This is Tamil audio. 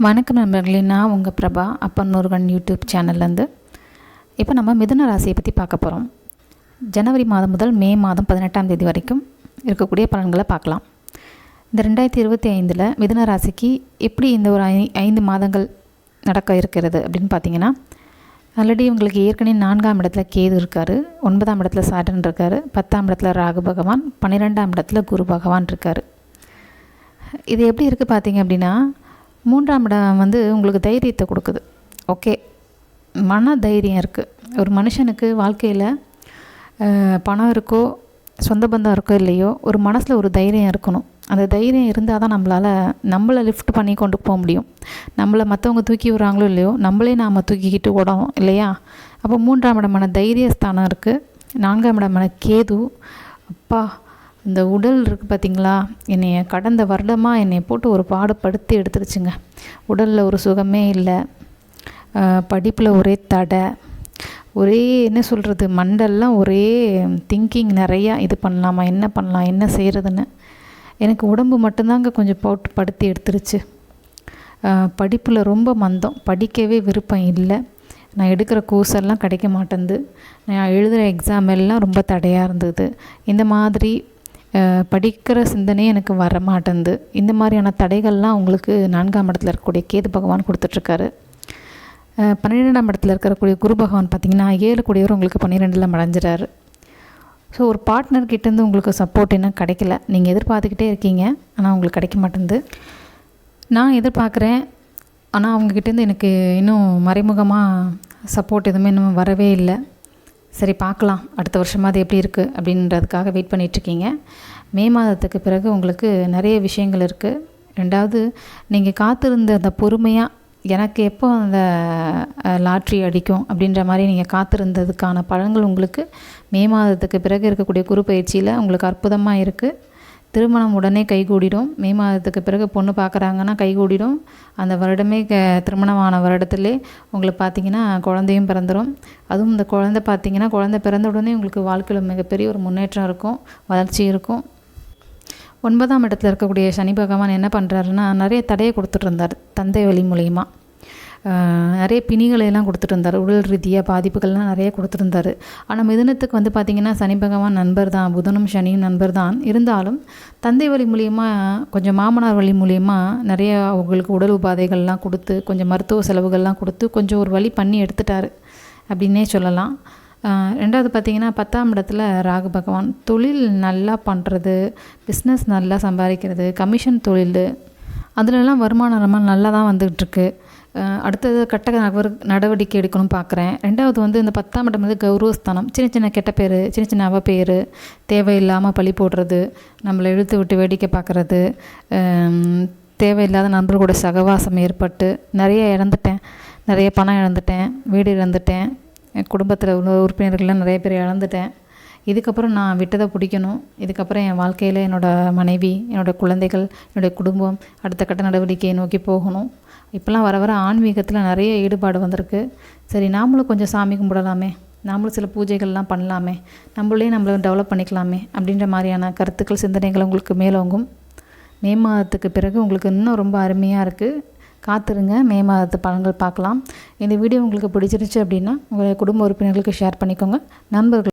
வணக்கம் நண்பர்களே, நான் உங்கள் பிரபா அப்பன் முருகன் யூடியூப் சேனல்லேருந்து. இப்போ நம்ம மிதுன ராசியை பற்றி பார்க்க போகிறோம். ஜனவரி மாதம் முதல் மே மாதம் 18ஆம் தேதி வரைக்கும் இருக்கக்கூடிய பலன்களை பார்க்கலாம். இந்த 2025 மிதுன ராசிக்கு எப்படி இந்த ஒரு 5 மாதங்கள் நடக்க இருக்கிறது அப்படின்னு பார்த்தீங்கன்னா, ஆல்ரெடி உங்களுக்கு ஏற்கனவே 4ஆம் இடத்துல கேது இருக்கார், 9ஆம் இடத்துல சாட்டன் இருக்கார், 10ஆம் இடத்துல ராகு பகவான், 12ஆம் இடத்துல குரு பகவான் இருக்கார். இது எப்படி இருக்குது பார்த்தீங்க அப்படின்னா, 3ஆம் இடம் உங்களுக்கு தைரியத்தை கொடுக்குது. ஓகே, மன தைரியம் இருக்குது. ஒரு மனுஷனுக்கு வாழ்க்கையில் பணம் இருக்கோ சொந்த பந்தம் இருக்கோ இல்லையோ, ஒரு மனசில் ஒரு தைரியம் இருக்கணும். அந்த தைரியம் இருந்தால் தான் நம்மளை லிஃப்ட் பண்ணி கொண்டு போக முடியும். நம்மளை மற்றவங்க தூக்கி விடுறாங்களோ இல்லையோ, நம்மளே நாம் தூக்கிக்கிட்டு ஓடணும் இல்லையா? அப்போ 3ஆம் இடமான தைரியஸ்தானம் இருக்குது. 4ஆம் இடமான கேது. அப்பா, இந்த உடல் இருக்குது பார்த்திங்களா, என்னைய கடந்த வருடமாக என்னை போட்டு ஒரு பாடுபடுத்தி எடுத்துருச்சுங்க. உடலில் ஒரு சுகமே இல்லை, படிப்பில் ஒரே தடை, ஒரே என்ன சொல்கிறது, மண்டெல்லாம் ஒரே திங்கிங் நிறையா. இது பண்ணலாமா, என்ன பண்ணலாம், என்ன செய்கிறதுன்னு. எனக்கு உடம்பு மட்டும்தாங்க கொஞ்சம் போட்டு படுத்தி எடுத்துருச்சு. படிப்பில் ரொம்ப மந்தம், படிக்கவே விருப்பம் இல்லை. நான் எடுக்கிற கோர்ஸ் எல்லாம் கிடைக்க மாட்டேங்குது. நான் எழுதுகிற எக்ஸாம் எல்லாம் ரொம்ப தடையாக இருந்தது. இந்த மாதிரி படிக்கிற சிந்தனையே எனக்கு வர மாட்டேங்குது. இந்த மாதிரியான தடைகள்லாம் உங்களுக்கு 4ஆம் இடத்துல இருக்கக்கூடிய கேது பகவான் கொடுத்துட்ருக்காரு. 12ஆம் இடத்துல இருக்கக்கூடிய குரு பகவான் பார்த்திங்கன்னா 7 கூடியவர் உங்களுக்கு 12ல் மறைஞ்சிறாரு. ஸோ ஒரு பார்ட்னர்கிட்டேருந்து உங்களுக்கு சப்போர்ட் இன்னும் கிடைக்கல. நீங்கள் எதிர்பார்த்துக்கிட்டே இருக்கீங்க, ஆனால் உங்களுக்கு கிடைக்க மாட்டேங்குது. நான் எதிர்பார்க்குறேன், ஆனால் அவங்கக்கிட்டேருந்து எனக்கு இன்னும் மறைமுகமாக சப்போர்ட் எதுவுமே இன்னும் வரவே இல்லை. சரி, பார்க்கலாம், அடுத்த வருஷமாக அது எப்படி இருக்குது அப்படின்றதுக்காக வெயிட் பண்ணிகிட்ருக்கீங்க. மே மாதத்துக்கு பிறகு உங்களுக்கு நிறைய விஷயங்கள் இருக்குது. 2வது, நீங்கள் காத்திருந்த அந்த பொறுமையாக எனக்கு எப்போ அந்த லாட்ரி அடிக்கும் அப்படின்ற மாதிரி நீங்கள் காத்திருந்ததுக்கான பலன்கள் உங்களுக்கு மே மாதத்துக்கு பிறகு இருக்கக்கூடிய குரு பயிற்சியில் உங்களுக்கு அற்புதமாக இருக்குது. திருமணம் உடனே கைகூடிடும். மே மாதத்துக்கு பிறகு பொண்ணு பார்க்குறாங்கன்னா கைகூடிடும். அந்த வருடமே திருமணமான வருடத்திலே உங்களுக்கு பார்த்திங்கன்னா குழந்தையும் பிறந்துடும். அதுவும் இந்த குழந்தை பார்த்திங்கன்னா, குழந்தை பிறந்த உடனே உங்களுக்கு வாழ்க்கையில் மிகப்பெரிய ஒரு முன்னேற்றம் இருக்கும், வளர்ச்சி இருக்கும். 9ஆம் இடத்துல இருக்கக்கூடிய சனி பகவான் என்ன பண்ணுறாருன்னா, நிறைய தடையை கொடுத்துட்டு இருந்தார். தந்தை வழி மூலிமா நிறைய பிணிகளையெல்லாம் கொடுத்துட்டு இருந்தார். உடல் ரீதியாக பாதிப்புகள்லாம் நிறைய கொடுத்துருந்தார். ஆனால் மிதுனத்துக்கு பார்த்திங்கன்னா சனி பகவான் நண்பர் தான், புதனும் சனியும் நண்பர் தான். இருந்தாலும் தந்தை வழி மூலியமாக, கொஞ்சம் மாமனார் வழி மூலியமாக நிறைய அவங்களுக்கு உடல் உபாதைகள்லாம் கொடுத்து, கொஞ்சம் மருத்துவ செலவுகள்லாம் கொடுத்து, கொஞ்சம் ஒரு வழி பண்ணி எடுத்துட்டார் அப்படின்னே சொல்லலாம். 2வது பார்த்திங்கன்னா 10ஆம் இடத்துல ராகு பகவான். தொழில் நல்லா பண்ணுறது, பிஸ்னஸ் நல்லா சம்பாதிக்கிறது, கமிஷன் தொழில், அதிலெல்லாம் வருமானம் ரொம்ப நல்லா தான் வந்துகிட்ருக்கு. அடுத்தது கட்ட நடவடிக்கை எடுக்கணும் பார்க்குறேன். 2வது இந்த 10ஆம் இடம் கௌரவஸ்தானம். சின்ன சின்ன கெட்ட பேர், சின்ன சின்ன அவப்பேர், தேவையில்லாமல் பழி போடுறது, நம்மளை இழுத்து விட்டு வேடிக்கை பார்க்குறது, தேவையில்லாத நண்பர்களோட சகவாசம் ஏற்பட்டு நிறைய இழந்துட்டேன். நிறைய பணம் இழந்துட்டேன், வீடு இழந்துட்டேன், குடும்பத்தில் உள்ள உறுப்பினர்கள்லாம் நிறைய பேர் இழந்துட்டேன். இதுக்கப்புறம் நான் விட்டதை பிடிக்கணும். இதுக்கப்புறம் என் வாழ்க்கையில் என்னோடய மனைவி, என்னோடய குழந்தைகள், என்னுடைய குடும்பம் அடுத்த கட்ட நடவடிக்கையை நோக்கி போகணும். இப்போலாம் வர வர ஆன்மீகத்தில் நிறைய ஈடுபாடு வந்திருக்கு. சரி, நாமளும் கொஞ்சம் சாமி கும்பிடலாமே, நாமளும் சில பூஜைகள்லாம் பண்ணலாமே, நம்மளே நம்மளை டெவலப் பண்ணிக்கலாமே அப்படின்ற மாதிரியான கருத்துக்கள், சிந்தனைகள் உங்களுக்கு மேலோங்கும். மே மாதத்துக்கு பிறகு உங்களுக்கு இன்னும் ரொம்ப அருமையாக இருக்குது. காத்திருங்க, மே மாதத்து பலன்கள் பார்க்கலாம். இந்த வீடியோ உங்களுக்கு பிடிச்சிருச்சு அப்படின்னா உங்கள் குடும்ப உறுப்பினர்களுக்கு ஷேர் பண்ணிக்கோங்க. நண்பர்கள்